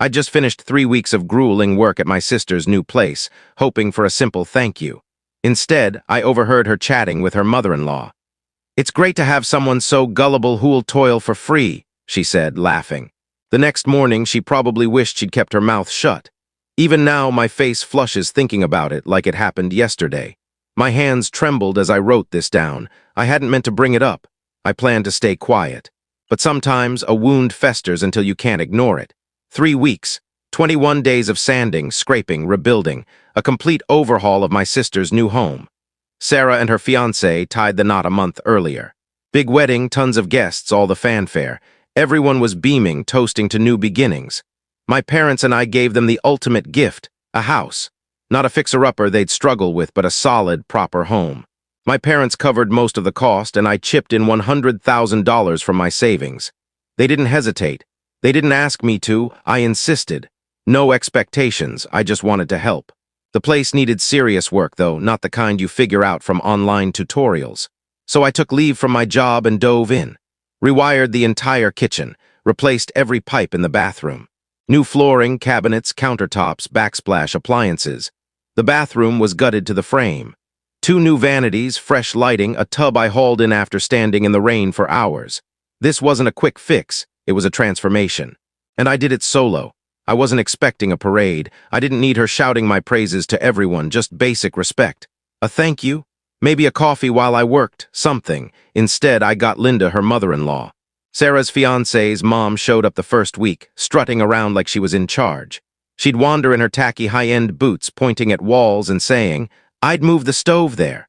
I'd just finished 3 weeks of grueling work at my sister's new place, hoping for a simple thank you. Instead, I overheard her chatting with her mother-in-law. "It's great to have someone so gullible who'll toil for free," she said, laughing. The next morning, she probably wished she'd kept her mouth shut. Even now, my face flushes thinking about it like it happened yesterday. My hands trembled as I wrote this down. I hadn't meant to bring it up. I planned to stay quiet. But sometimes a wound festers until you can't ignore it. 3 weeks, 21 days of sanding, scraping, rebuilding, a complete overhaul of my sister's new home. Sarah and her fiancé tied the knot a month earlier. Big wedding, tons of guests, all the fanfare. Everyone was beaming, toasting to new beginnings. My parents and I gave them the ultimate gift, a house. Not a fixer-upper they'd struggle with, but a solid, proper home. My parents covered most of the cost, and I chipped in $100,000 from my savings. They didn't hesitate. They didn't ask me to. I insisted. No expectations. I just wanted to help. The place needed serious work, though, not the kind you figure out from online tutorials. So I took leave from my job and dove in. Rewired the entire kitchen, replaced every pipe in the bathroom. New flooring, cabinets, countertops, backsplash, appliances. The bathroom was gutted to the frame. 2 new vanities, fresh lighting, a tub I hauled in after standing in the rain for hours. This wasn't a quick fix, it was a transformation. And I did it solo. I wasn't expecting a parade. I didn't need her shouting my praises to everyone, just basic respect. A thank you? Maybe a coffee while I worked, something. Instead, I got Linda, her mother-in-law. Sarah's fiancé's mom showed up the first week, strutting around like she was in charge. She'd wander in her tacky high-end boots, pointing at walls and saying, "I'd move the stove there."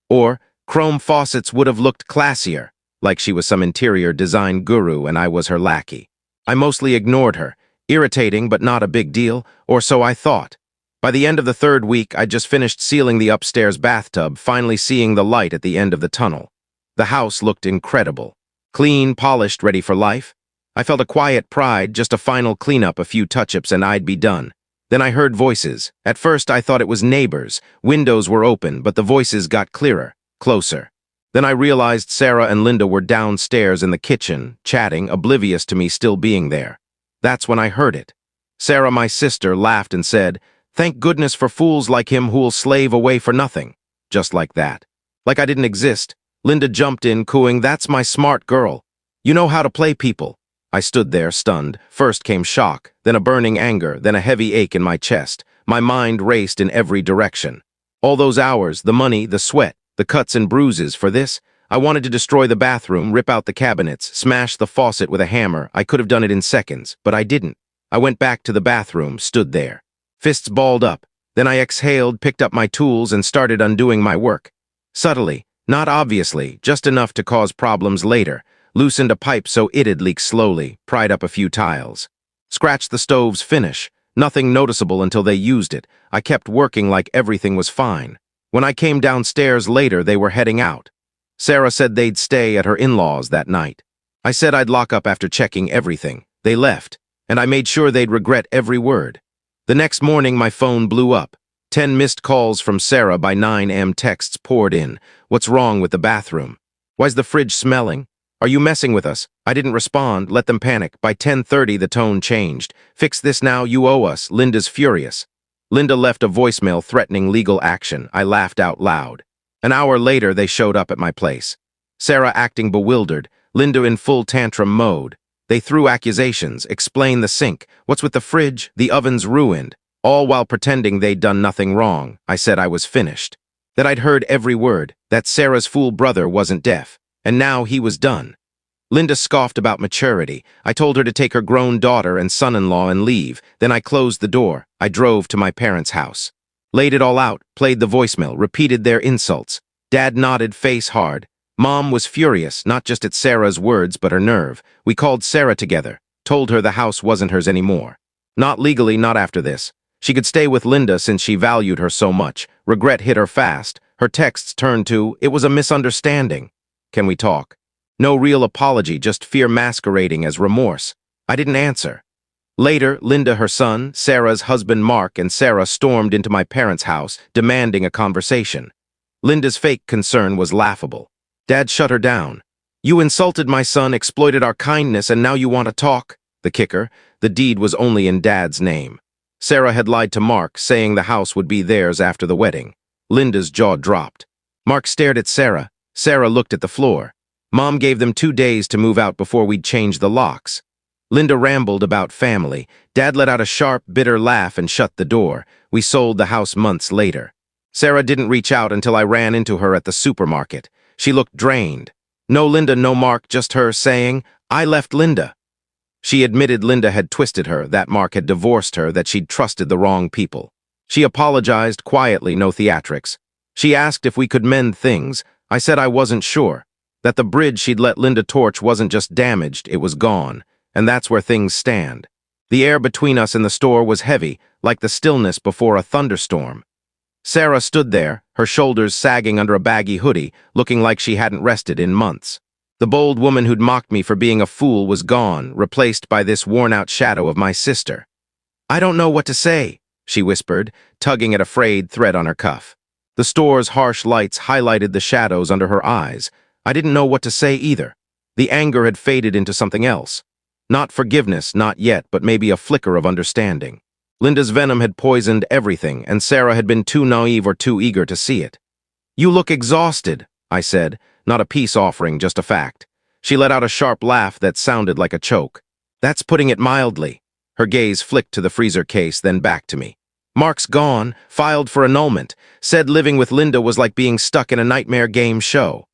Or, "Chrome faucets would have looked classier," like she was some interior design guru and I was her lackey. I mostly ignored her, irritating but not a big deal, or so I thought. By the end of the 3rd week, I'd just finished sealing the upstairs bathtub, finally seeing the light at the end of the tunnel. The house looked incredible. Clean, polished, ready for life. I felt a quiet pride, just a final cleanup, a few touch-ups, and I'd be done. Then I heard voices. At first, I thought it was neighbors. Windows were open, but the voices got clearer, closer. Then I realized Sarah and Linda were downstairs in the kitchen, chatting, oblivious to me still being there. That's when I heard it. Sarah, my sister, laughed and said, "Thank goodness for fools like him who'll slave away for nothing." Just like that. Like I didn't exist. Linda jumped in, cooing, "That's my smart girl. You know how to play people." I stood there, stunned. First came shock, then a burning anger, then a heavy ache in my chest. My mind raced in every direction. All those hours, the money, the sweat, the cuts and bruises, for this? I wanted to destroy the bathroom, rip out the cabinets, smash the faucet with a hammer. I could have done it in seconds, but I didn't. I went back to the bathroom, stood there. Fists balled up. Then I exhaled, picked up my tools, and started undoing my work. Subtly, not obviously, just enough to cause problems later. Loosened a pipe so it'd leak slowly, pried up a few tiles. Scratched the stove's finish. Nothing noticeable until they used it. I kept working like everything was fine. When I came downstairs later, they were heading out. Sarah said they'd stay at her in-laws that night. I said I'd lock up after checking everything. They left, and I made sure they'd regret every word. The next morning, my phone blew up. 10 missed calls from Sarah by 9 a.m. texts poured in. "What's wrong with the bathroom? Why's the fridge smelling? Are you messing with us?" I didn't respond, let them panic. By 10:30, the tone changed. "Fix this now, you owe us." Linda's furious. Linda left a voicemail threatening legal action. I laughed out loud. An hour later, they showed up at my place. Sarah acting bewildered, Linda in full tantrum mode. They threw accusations, explained the sink, what's with the fridge, the oven's ruined, all while pretending they'd done nothing wrong. I said I was finished. That I'd heard every word, that Sarah's fool brother wasn't deaf, and now he was done. Linda scoffed about maturity. I told her to take her grown daughter and son-in-law and leave. Then I closed the door. I drove to my parents' house. Laid it all out, played the voicemail, repeated their insults. Dad nodded, face hard. Mom was furious, not just at Sarah's words, but her nerve. We called Sarah together, told her the house wasn't hers anymore. Not legally, not after this. She could stay with Linda since she valued her so much. Regret hit her fast. Her texts turned to, "It was a misunderstanding. Can we talk?" No real apology, just fear masquerading as remorse. I didn't answer. Later, Linda, her son, Sarah's husband Mark, and Sarah stormed into my parents' house, demanding a conversation. Linda's fake concern was laughable. Dad shut her down. "You insulted my son, exploited our kindness, and now you want to talk?" The kicker, the deed was only in Dad's name. Sarah had lied to Mark, saying the house would be theirs after the wedding. Linda's jaw dropped. Mark stared at Sarah. Sarah looked at the floor. Mom gave them 2 days to move out before we'd change the locks. Linda rambled about family. Dad let out a sharp, bitter laugh and shut the door. We sold the house months later. Sarah didn't reach out until I ran into her at the supermarket. She looked drained. No Linda, no Mark, just her saying, "I left Linda." She admitted Linda had twisted her, that Mark had divorced her, that she'd trusted the wrong people. She apologized quietly, no theatrics. She asked if we could mend things. I said I wasn't sure. That the bridge she'd let Linda torch wasn't just damaged, it was gone. And that's where things stand. The air between us and the store was heavy, like the stillness before a thunderstorm. Sarah stood there, her shoulders sagging under a baggy hoodie, looking like she hadn't rested in months. The bold woman who'd mocked me for being a fool was gone, replaced by this worn-out shadow of my sister. "I don't know what to say," she whispered, tugging at a frayed thread on her cuff. The store's harsh lights highlighted the shadows under her eyes. I didn't know what to say either. The anger had faded into something else. Not forgiveness, not yet, but maybe a flicker of understanding. Linda's venom had poisoned everything, and Sarah had been too naive or too eager to see it. "You look exhausted," I said, not a peace offering, just a fact. She let out a sharp laugh that sounded like a choke. "That's putting it mildly." Her gaze flicked to the freezer case, then back to me. "Mark's gone, filed for annulment, said living with Linda was like being stuck in a nightmare game show."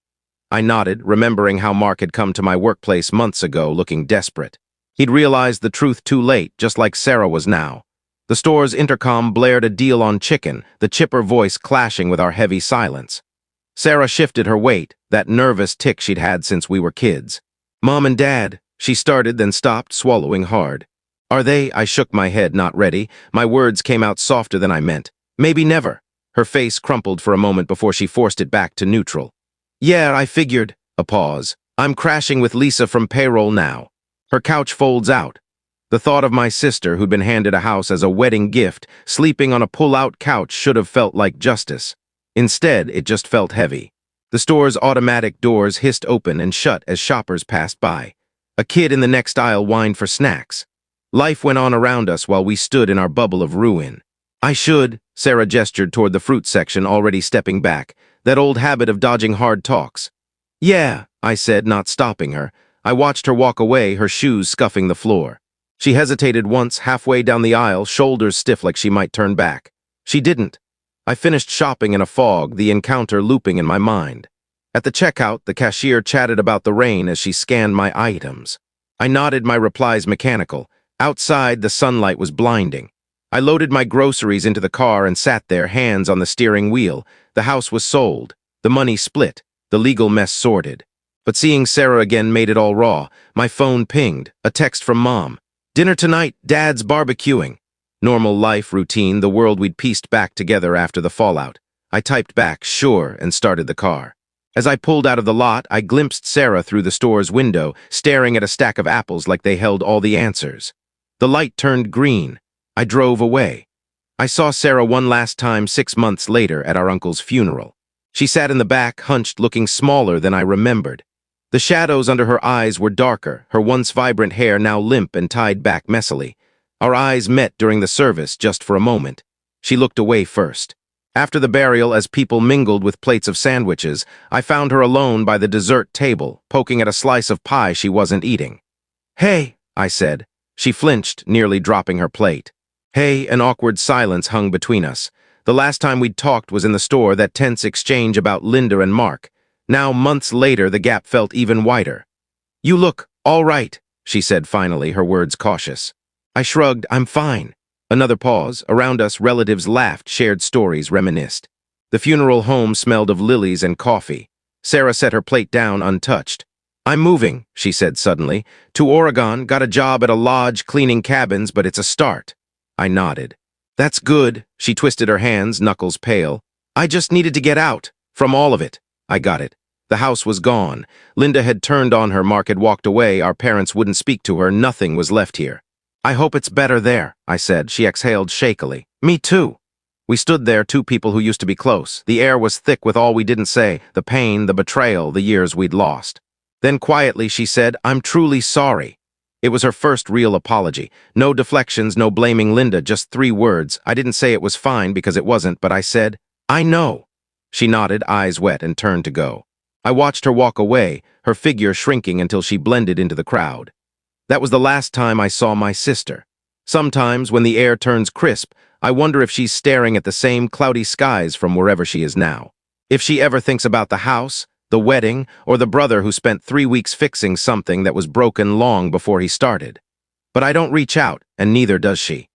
I nodded, remembering how Mark had come to my workplace months ago looking desperate. He'd realized the truth too late, just like Sarah was now. The store's intercom blared a deal on chicken, the chipper voice clashing with our heavy silence. Sarah shifted her weight, that nervous tic she'd had since we were kids. "Mom and Dad," she started, then stopped, swallowing hard. "Are they?" I shook my head, not ready. My words came out softer than I meant. "Maybe never." Her face crumpled for a moment before she forced it back to neutral. "Yeah, I figured." A pause. "I'm crashing with Lisa from payroll now." Her couch folds out. The thought of my sister, who'd been handed a house as a wedding gift, sleeping on a pull-out couch should have felt like justice. Instead, it just felt heavy. The store's automatic doors hissed open and shut as shoppers passed by. A kid in the next aisle whined for snacks. Life went on around us while we stood in our bubble of ruin. Sarah gestured toward the fruit section, already stepping back, that old habit of dodging hard talks. "Yeah," I said, not stopping her. I watched her walk away, her shoes scuffing the floor. She hesitated once, halfway down the aisle, shoulders stiff like she might turn back. She didn't. I finished shopping in a fog, the encounter looping in my mind. At the checkout, the cashier chatted about the rain as she scanned my items. I nodded, my replies mechanical. Outside, the sunlight was blinding. I loaded my groceries into the car and sat there, hands on the steering wheel. The house was sold. The money split. The legal mess sorted. But seeing Sarah again made it all raw. My phone pinged. A text from Mom. "Dinner tonight, Dad's barbecuing." Normal life, routine, the world we'd pieced back together after the fallout. I typed back, "Sure," and started the car. As I pulled out of the lot, I glimpsed Sarah through the store's window, staring at a stack of apples like they held all the answers. The light turned green. I drove away. I saw Sarah one last time 6 months later at our uncle's funeral. She sat in the back, hunched, looking smaller than I remembered. The shadows under her eyes were darker, her once vibrant hair now limp and tied back messily. Our eyes met during the service, just for a moment. She looked away first. After the burial, as people mingled with plates of sandwiches, I found her alone by the dessert table, poking at a slice of pie she wasn't eating. "Hey," I said. She flinched, nearly dropping her plate. "Hey," an awkward silence hung between us. The last time we'd talked was in the store, that tense exchange about Linda and Mark. Now, months later, the gap felt even wider. "You look all right," she said finally, her words cautious. I shrugged. "I'm fine." Another pause. Around us, relatives laughed, shared stories, reminisced. The funeral home smelled of lilies and coffee. Sarah set her plate down untouched. "I'm moving," she said suddenly. "To Oregon, got a job at a lodge cleaning cabins, but it's a start." I nodded. "That's good." She twisted her hands, knuckles pale. "I just needed to get out. From all of it." I got it. The house was gone. Linda had turned on her, Mark had walked away, our parents wouldn't speak to her, nothing was left here. "I hope it's better there," I said. She exhaled shakily. "Me too." We stood there, two people who used to be close. The air was thick with all we didn't say, the pain, the betrayal, the years we'd lost. Then quietly she said, "I'm truly sorry." It was her first real apology. No deflections, no blaming Linda, just 3 words. I didn't say it was fine because it wasn't, but I said, "I know." She nodded, eyes wet, and turned to go. I watched her walk away, her figure shrinking until she blended into the crowd. That was the last time I saw my sister. Sometimes, when the air turns crisp, I wonder if she's staring at the same cloudy skies from wherever she is now. If she ever thinks about the house, the wedding, or the brother who spent 3 weeks fixing something that was broken long before he started. But I don't reach out, and neither does she.